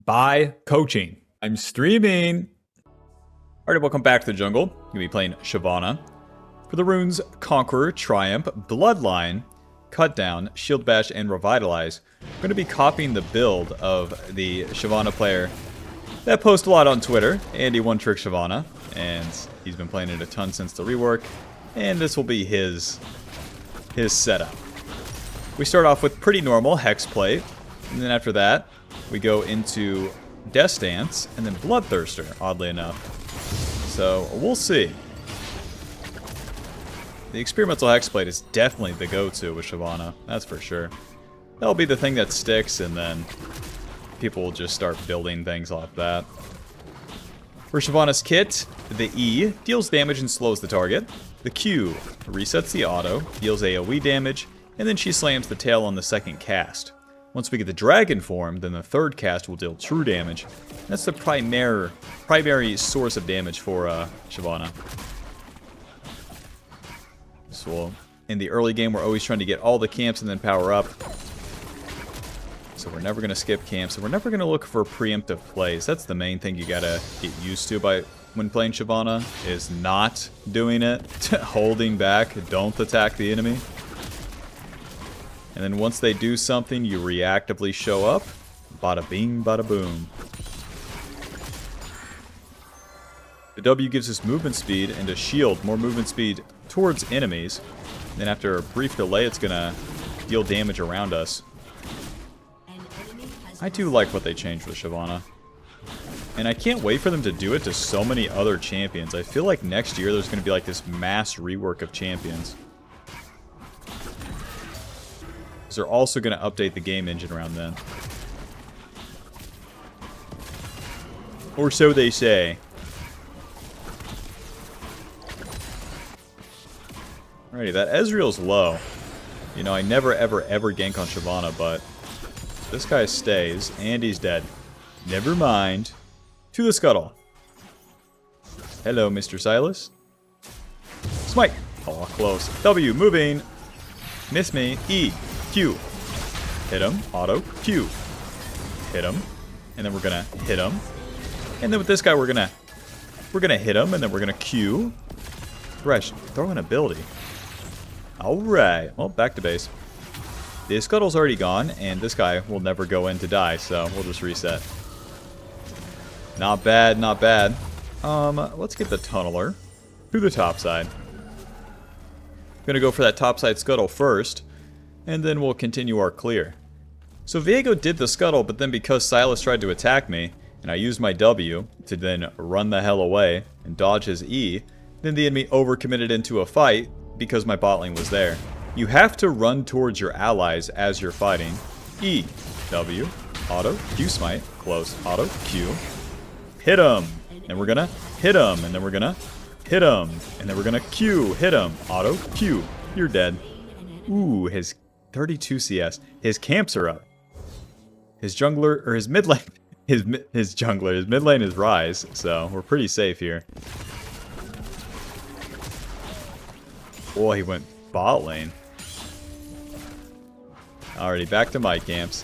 by coaching. I'm streaming. Alright, welcome back to the jungle. I'm going to be playing SHYVANA. For the runes Conqueror, Triumph, Bloodline, Cut Down, Shield Bash, and Revitalize, I'm going to be copying the build of the SHYVANA player that posts a lot on Twitter, Andy One Trick SHYVANA, and he's been playing it a ton since the rework, and this will be his setup. We start off with pretty normal hexplate, and then after that, we go into Death Stance, and then Bloodthirster, oddly enough. So, we'll see. The experimental hexplate is definitely the go-to with SHYVANA, that's for sure. That'll be the thing that sticks, and then people will just start building things off that. For SHYVANA's kit, the E deals damage and slows the target. The Q resets the auto, deals AoE damage, and then she slams the tail on the second cast. Once we get the dragon form, then the third cast will deal true damage. That's the primary source of damage for SHYVANA. So in the early game, we're always trying to get all the camps and then power up. So we're never going to skip camps, and we're never going to look for preemptive plays. That's the main thing you gotta get used to when playing SHYVANA, is not doing it, holding back, don't attack the enemy. And then once they do something, you reactively show up. Bada bing, bada boom. The W gives us movement speed and a shield, more movement speed towards enemies. And then after a brief delay, it's gonna deal damage around us. I do like what they changed with SHYVANA. And I can't wait for them to do it to so many other champions. I feel like next year there's gonna be like this mass rework of champions. They're also going to update the game engine around then. Or so they say. Alrighty, that Ezreal's low. You know, I never ever gank on SHYVANA, but this guy stays, and he's dead. Never mind. To the scuttle. Hello, Mr. Silas. Smite. Oh, close. W, moving. Miss me. E. Q. Hit him. Auto. Q. Hit him. And then we're gonna hit him. And then with this guy, we're gonna hit him, and then we're gonna Q. Thresh. Throw an ability. Alright. Well, back to base. The scuttle's already gone, and this guy will never go in to die, so we'll just reset. Not bad, not bad. Let's get the tunneler to the top side. Gonna go for that topside scuttle first, and then we'll continue our clear. So Viego did the scuttle, but then because Silas tried to attack me, and I used my W to then run the hell away and dodge his E, then the enemy overcommitted into a fight because my bot lane was there. You have to run towards your allies as you're fighting. E, W, auto, Q smite, close, auto, Q. Hit him! And we're gonna hit him, and then we're gonna hit him, and then we're gonna Q, hit him, auto, Q. You're dead. Ooh, his 32 CS. His camps are up. His jungler, or his mid lane, his mid lane is Rise, so we're pretty safe here. Oh, he went bot lane. Alrighty, back to my camps.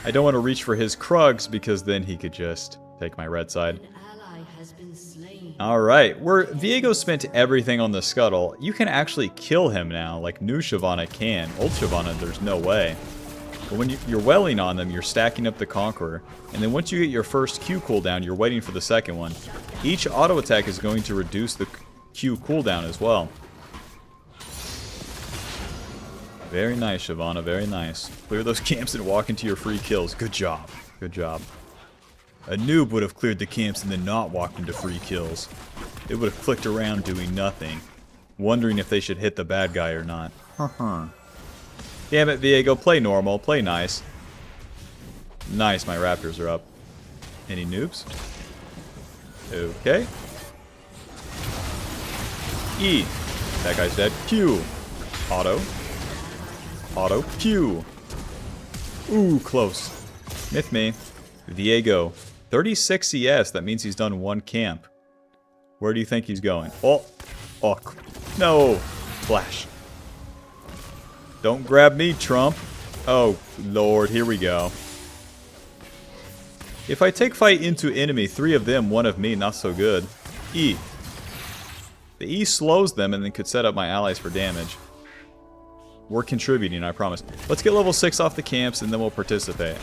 I don't want to reach for his Krugs because then he could just take my red side. Alright, where Viego spent everything on the scuttle, you can actually kill him now, like new SHYVANA can. Old SHYVANA, there's no way. But when you're welling on them, you're stacking up the Conqueror, and then once you get your first Q cooldown, you're waiting for the second one. Each auto attack is going to reduce the Q cooldown as well. Very nice, SHYVANA, very nice. Clear those camps and walk into your free kills. Good job. Good job. A noob would have cleared the camps and then not walked into free kills. It would have clicked around doing nothing, wondering if they should hit the bad guy or not. Damn it, Viego, play normal, play nice. Nice, my raptors are up. Any noobs? Okay. E. That guy's dead. Q. Auto. Auto. Q. Ooh, close. Myth me. Viego. 36 CS, that means he's done one camp. Where do you think he's going? Oh, no. Flash. Don't grab me, Trump. Oh, Lord, here we go. If I take fight into enemy, 3 of them, 1 of me, not so good. E. The E slows them and then could set up my allies for damage. We're contributing, I promise. Let's get level 6 off the camps and then we'll participate.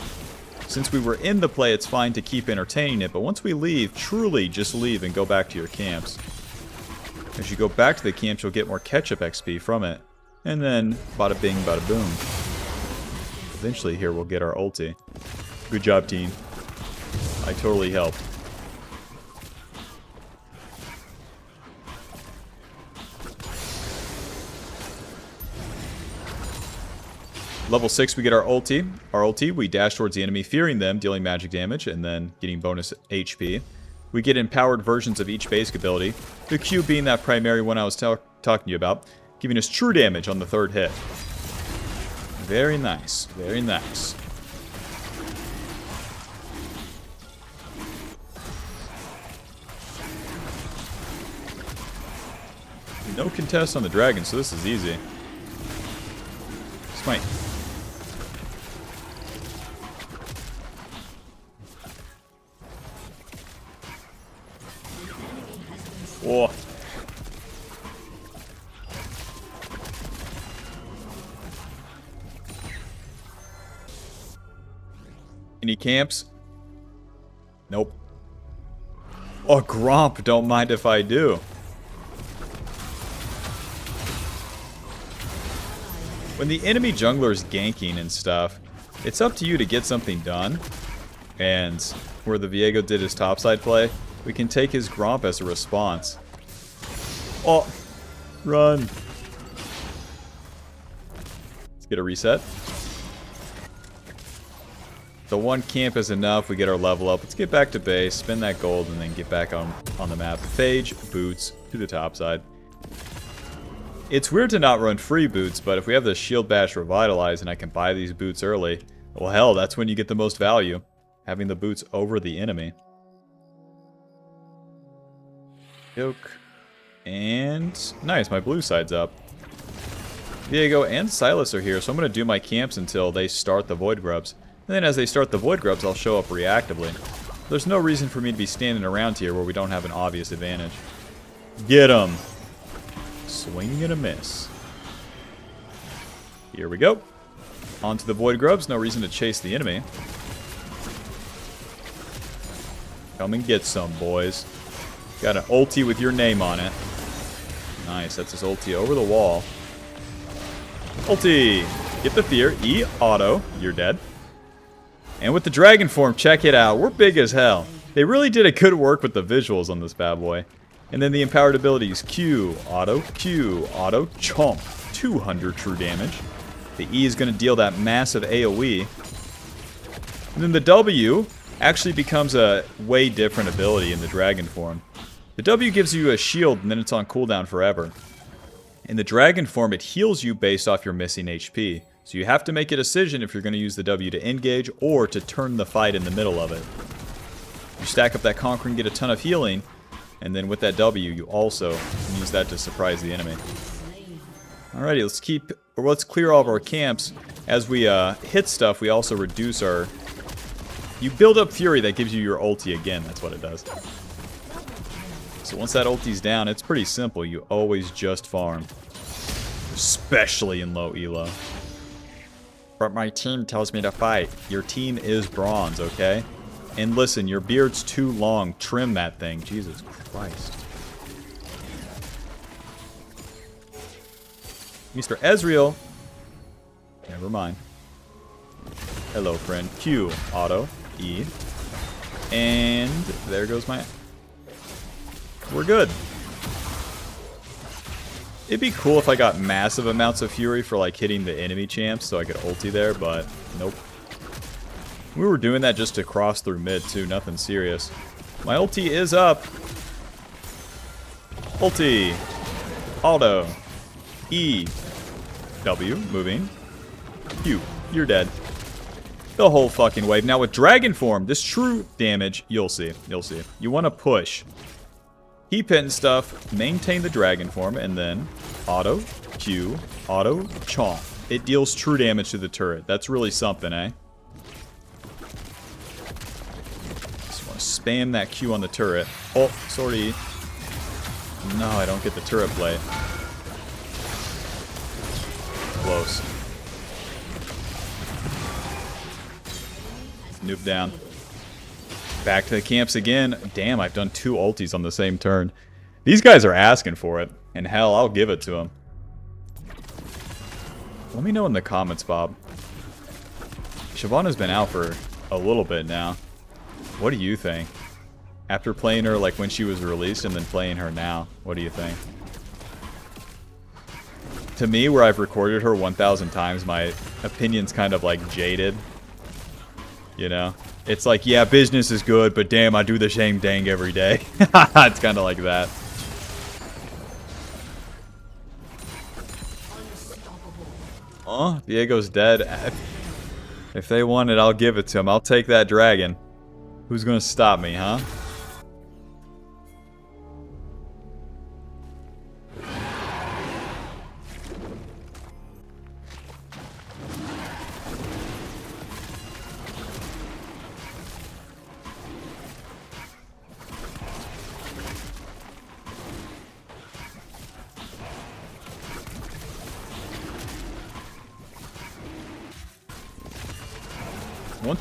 Since we were in the play, it's fine to keep entertaining it, but once we leave, truly just leave and go back to your camps. As you go back to the camps, you'll get more catch-up XP from it. And then, bada bing, bada boom. Eventually here we'll get our ulti. Good job, team. I totally helped. Level 6, we get our ulti. Our ulti, we dash towards the enemy, fearing them, dealing magic damage, and then getting bonus HP. We get empowered versions of each basic ability. The Q being that primary one I was talking to you about, giving us true damage on the 3rd hit. Very nice. Very nice. No contest on the dragon, so this is easy. Smite. Whoa. Any camps? Nope. Oh, Gromp, don't mind if I do. When the enemy jungler is ganking and stuff, it's up to you to get something done. And where the Viego did his topside play, we can take his Gromp as a response. Oh, run. Let's get a reset. The 1 camp is enough. We get our level up. Let's get back to base, spend that gold, and then get back on the map. Phage, boots, to the top side. It's weird to not run free boots, but if we have the shield bash revitalize and I can buy these boots early, well hell, that's when you get the most value. Having the boots over the enemy. Yoke. And nice, my blue side's up. Viego and Silas are here, so I'm going to do my camps until they start the Void Grubs. And then as they start the Void Grubs, I'll show up reactively. There's no reason for me to be standing around here where we don't have an obvious advantage. Get him! Swing and a miss. Here we go. On to the Void Grubs, no reason to chase the enemy. Come and get some, boys. Got an ulti with your name on it. Nice, that's his ulti over the wall. Ulti! Get the fear. E, auto. You're dead. And with the dragon form, check it out. We're big as hell. They really did a good work with the visuals on this bad boy. And then the empowered abilities. Q, auto, chomp. 200 true damage. The E is going to deal that massive AoE. And then the W actually becomes a way different ability in the dragon form. The W gives you a shield and then it's on cooldown forever. In the dragon form, it heals you based off your missing HP. So you have to make a decision if you're going to use the W to engage or to turn the fight in the middle of it. You stack up that Conquer and get a ton of healing, and then with that W, you also can use that to surprise the enemy. Alrighty, let's clear all of our camps. As we hit stuff, we also reduce our... You build up Fury, that gives you your ulti again, that's what it does. So once that ulti's down, it's pretty simple. You always just farm. Especially in low elo. But my team tells me to fight. Your team is bronze, okay? And listen, your beard's too long. Trim that thing. Jesus Christ. Mr. Ezreal. Never mind. Hello, friend. Q. Auto. E. And there goes my... We're good. It'd be cool if I got massive amounts of Fury for like hitting the enemy champs so I could ulti there, but nope. We were doing that just to cross through mid too, nothing serious. My ulti is up. Ulti. Auto. E. W. Moving. Q. You're dead. The whole fucking wave. Now with Dragon Form, this true damage, you'll see. You'll see. You want to push. Keep hitting stuff, maintain the Dragon Form, and then auto, Q, auto, chomp. It deals true damage to the turret. That's really something, eh? spam that Q on the turret. Oh, sorry. No, I don't get the turret plate. Close. Noob down. Back to the camps again. Damn, I've done 2 ultis on the same turn. These guys are asking for it. And hell, I'll give it to them. Let me know in the comments, Bob. Shyvana's been out for a little bit now. What do you think? After playing her like when she was released and then playing her now, what do you think? To me, where I've recorded her 1,000 times, my opinion's kind of like jaded. You know? It's like, yeah, business is good, but damn, I do the same dang every day. It's kind of like that. Oh, Diego's dead. If they want it, I'll give it to him. I'll take that dragon. Who's gonna stop me, huh?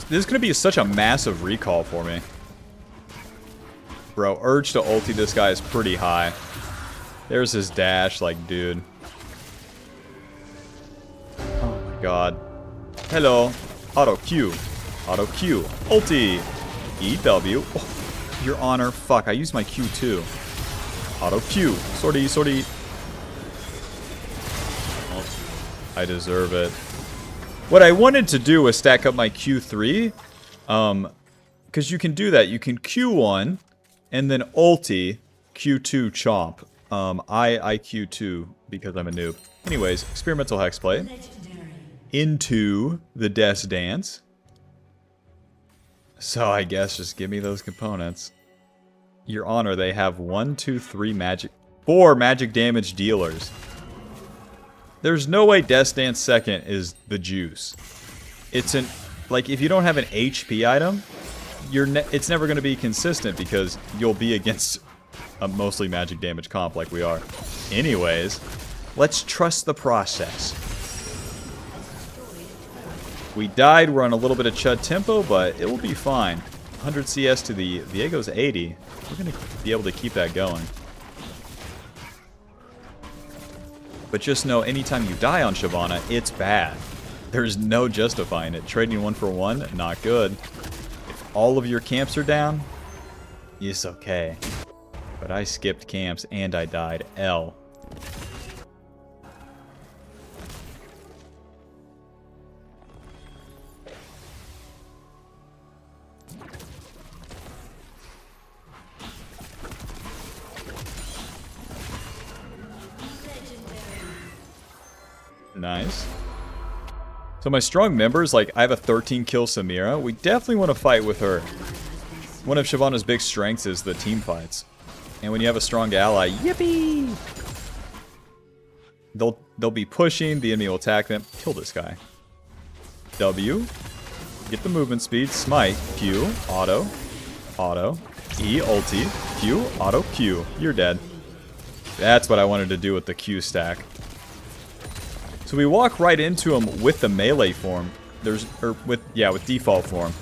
This is going to be such a massive recall for me. Bro, urge to ulti this guy is pretty high. There's his dash, like, dude. Oh my god. Hello. Auto Q. Auto Q. Ulti. EW. Oh, your honor. Fuck, I used my Q too. Auto Q. Sortie, sortie. Oh, I deserve it. What I wanted to do was stack up my Q3, because you can do that. You can Q1, and then ulti, Q2 chomp. I Q2, because I'm a noob. Anyways, experimental hexplate. Into the Death Dance. So I guess just give me those components. Your honor, they have 1, 2, 3 magic... 4 magic damage dealers. There's no way Death Dance second is the juice. It's an... Like, if you don't have an HP item, it's never going to be consistent because you'll be against a mostly magic damage comp like we are. Anyways, let's trust the process. We died, we're on a little bit of chud tempo, but it will be fine. 100 CS to the Viego's 80. We're going to be able to keep that going. But just know, anytime you die on Shyvana, it's bad. There's no justifying it. Trading 1 for 1, not good. If all of your camps are down, it's okay. But I skipped camps and I died. L. Nice. So my strong members, like, I have a 13 kill Samira. We definitely want to fight with her. One of Shyvana's big strengths is the team fights. And when you have a strong ally, yippee! They'll be pushing, the enemy will attack them. Kill this guy. W. Get the movement speed. Smite. Q. Auto. Auto. E. Ulti. Q. Auto. Q. You're dead. That's what I wanted to do with the Q stack. So we walk right into him with the melee form. With default form.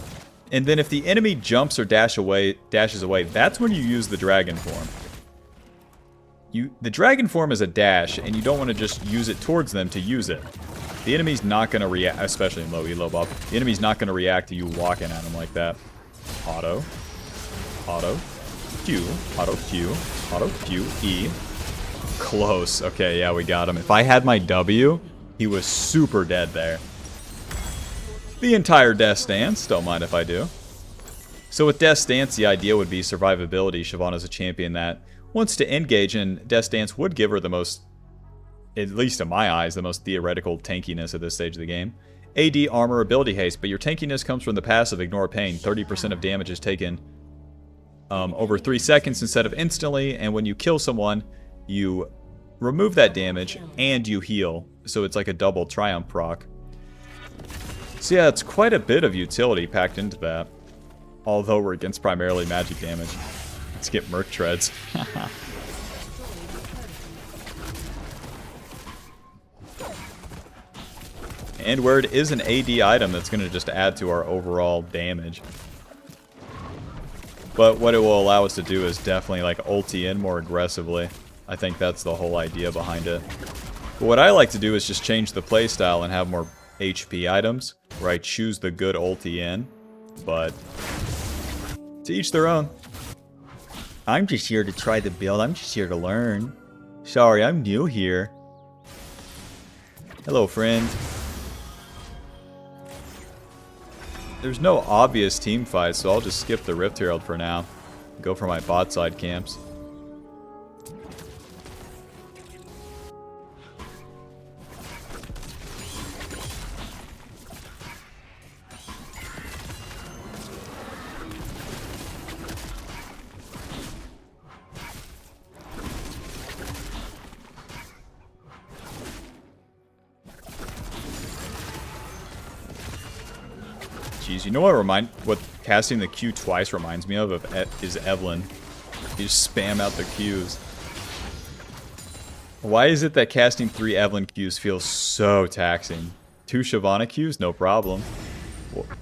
And then if the enemy jumps or dashes away, that's when you use the dragon form. The dragon form is a dash, and you don't want to just use it towards them to use it. The enemy's not going to react, especially in low E, low buff. The enemy's not going to react to you walking at him like that. Auto. Auto. Q. Auto Q. Auto Q. E. Close. Okay, yeah, we got him. If I had my W, he was super dead there. The entire Death Dance. Don't mind if I do. So with Death Dance, the idea would be survivability. Shyvana's a champion that wants to engage, and Death Dance would give her the most, at least in my eyes, the most theoretical tankiness at this stage of the game. AD, armor, ability haste, but your tankiness comes from the passive Ignore Pain. 30% of damage is taken over 3 seconds instead of instantly, and when you kill someone, you remove that damage and you heal. So it's like a double Triumph proc. So yeah, it's quite a bit of utility packed into that. Although we're against primarily magic damage. Let's get Merc Treads. And where it is an AD item, that's going to just add to our overall damage. But what it will allow us to do is definitely like ulti in more aggressively. I think that's the whole idea behind it. But what I like to do is just change the playstyle and have more HP items, where I choose the good ulti in. But to each their own. I'm just here to try the build. I'm just here to learn. Sorry, I'm new here. Hello, friend. There's no obvious team fight, so I'll just skip the Rift Herald for now. Go for my bot side camps. Jeez, you know what casting the Q twice reminds me of is Evelyn. You just spam out the Qs. Why is it that casting 3 Evelyn Qs feels so taxing? 2 SHYVANA Qs? No problem.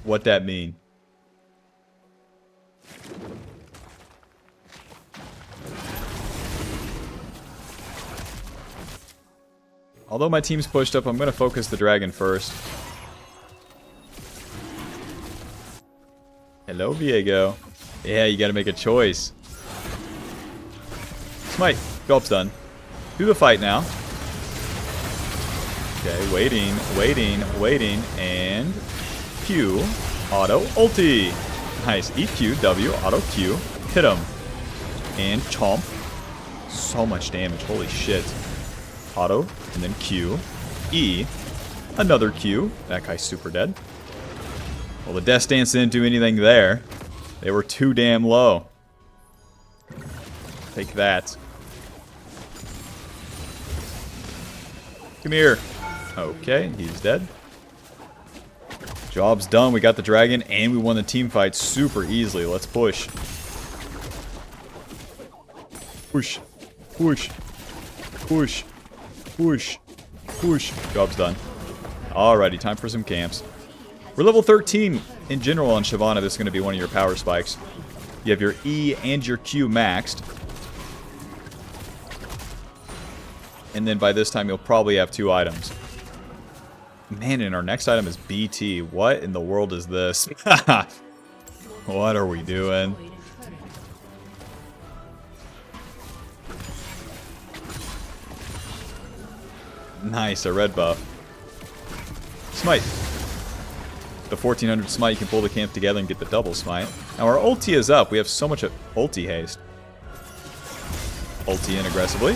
What that mean? Although my team's pushed up, I'm going to focus the dragon first. Hello, Viego. Yeah, you gotta make a choice. Smite. Gulp's done. Do the fight now. Okay, waiting, and Q, auto, ulti. Nice. EQ, W, auto, Q. Hit him. And chomp. So much damage. Holy shit. Auto, and then Q. E. Another Q. That guy's super dead. Well, the Death Stance didn't do anything there. They were too damn low. Take that. Come here. Okay, he's dead. Job's done. We got the dragon, and we won the team fight super easily. Let's push. Push. Push. Push. Push. Push. Job's done. Alrighty, time for some camps. We're level 13 in general on SHYVANA. This is going to be one of your power spikes. You have your E and your Q maxed. And then by this time, you'll probably have 2 items. Man, and our next item is BT. What in the world is this? What are we doing? Nice, a red buff. Smite. The 1400 smite, you can pull the camp together and get the double smite. Now our ulti is up. We have so much ulti haste. Ulti in aggressively.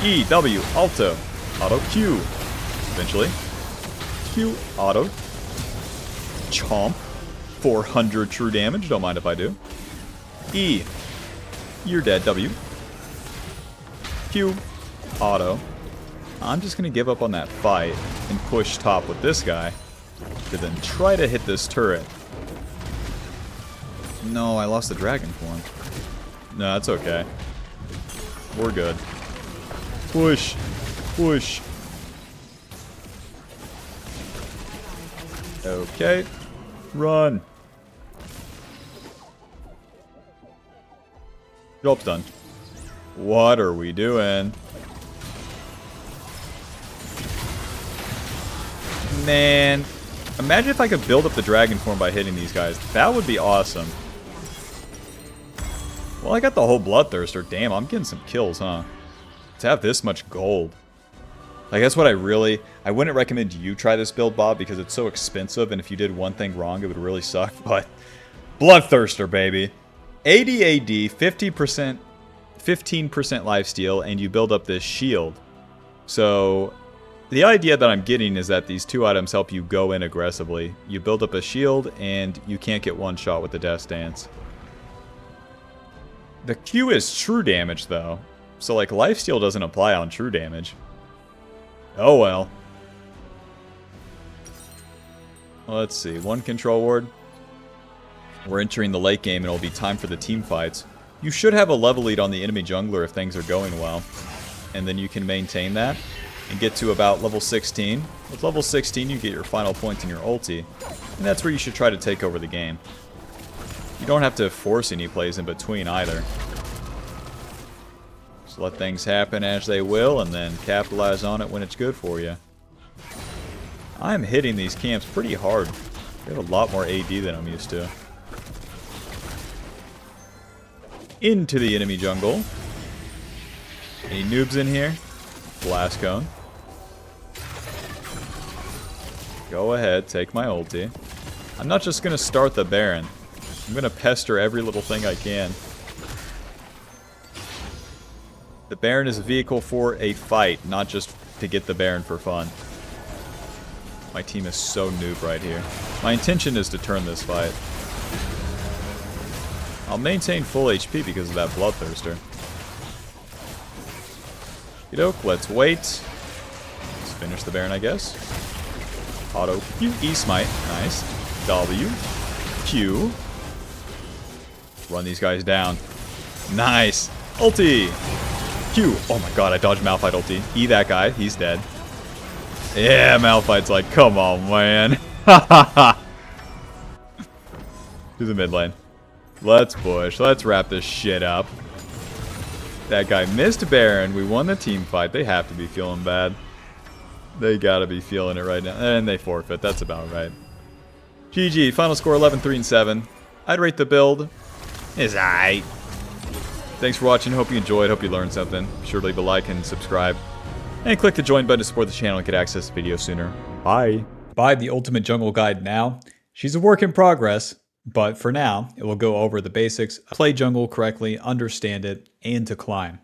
E, W, alto, auto, Q. Eventually. Q, auto. Chomp. 400 true damage. Don't mind if I do. E. You're dead, W. Q, auto. I'm just going to give up on that fight and push top with this guy. To then try to hit this turret. No, I lost the dragon form. No, that's okay. We're good. Push. Push. Okay. Run. Job's done. What are we doing? Man. Imagine if I could build up the dragon form by hitting these guys. That would be awesome. Well, I got the whole Bloodthirster. Damn, I'm getting some kills, huh? To have this much gold. Like, that's what I wouldn't recommend you try this build, Bob, because it's so expensive, and if you did one thing wrong, it would really suck. But, Bloodthirster, baby. 80 AD, 15% lifesteal, and you build up this shield. So... the idea that I'm getting is that these 2 items help you go in aggressively. You build up a shield, and you can't get one shot with the Death Stance. The Q is true damage, though. So, like, lifesteal doesn't apply on true damage. Oh, well. Let's see. 1 control ward. We're entering the late game and it'll be time for the team fights. You should have a level lead on the enemy jungler if things are going well. And then you can maintain that and get to about level 16. With level 16, you get your final point in your ulti. And that's where you should try to take over the game. You don't have to force any plays in between either. Just let things happen as they will and then capitalize on it when it's good for you. I'm hitting these camps pretty hard. They have a lot more AD than I'm used to. Into the enemy jungle. Any noobs in here? Blast cone. Go ahead, take my ulti. I'm not just going to start the Baron. I'm going to pester every little thing I can. The Baron is a vehicle for a fight, not just to get the Baron for fun. My team is so noob right here. My intention is to turn this fight. I'll maintain full HP because of that Bloodthirster. Okey-doke, let's wait. Let's finish the Baron, I guess. Auto Q, E smite, nice. W, Q. Run these guys down. Nice. Ulti. Q. Oh my god, I dodged Malphite ulti. E that guy, he's dead. Yeah, Malphite's like, come on, man. To the mid lane. Let's push. Let's wrap this shit up. That guy missed Baron. We won the team fight. They have to be feeling bad. They gotta be feeling it right now. And they forfeit. That's about right. GG. Final score 11-3-7. I'd rate the build. It's aight. Thanks for watching. Hope you enjoyed. Hope you learned something. Be sure to leave a like and subscribe. And click the join button to support the channel and get access to videos sooner. Bye. Buy the Ultimate Jungle Guide now. She's a work in progress, but for now, it will go over the basics, play jungle correctly, understand it, and to climb.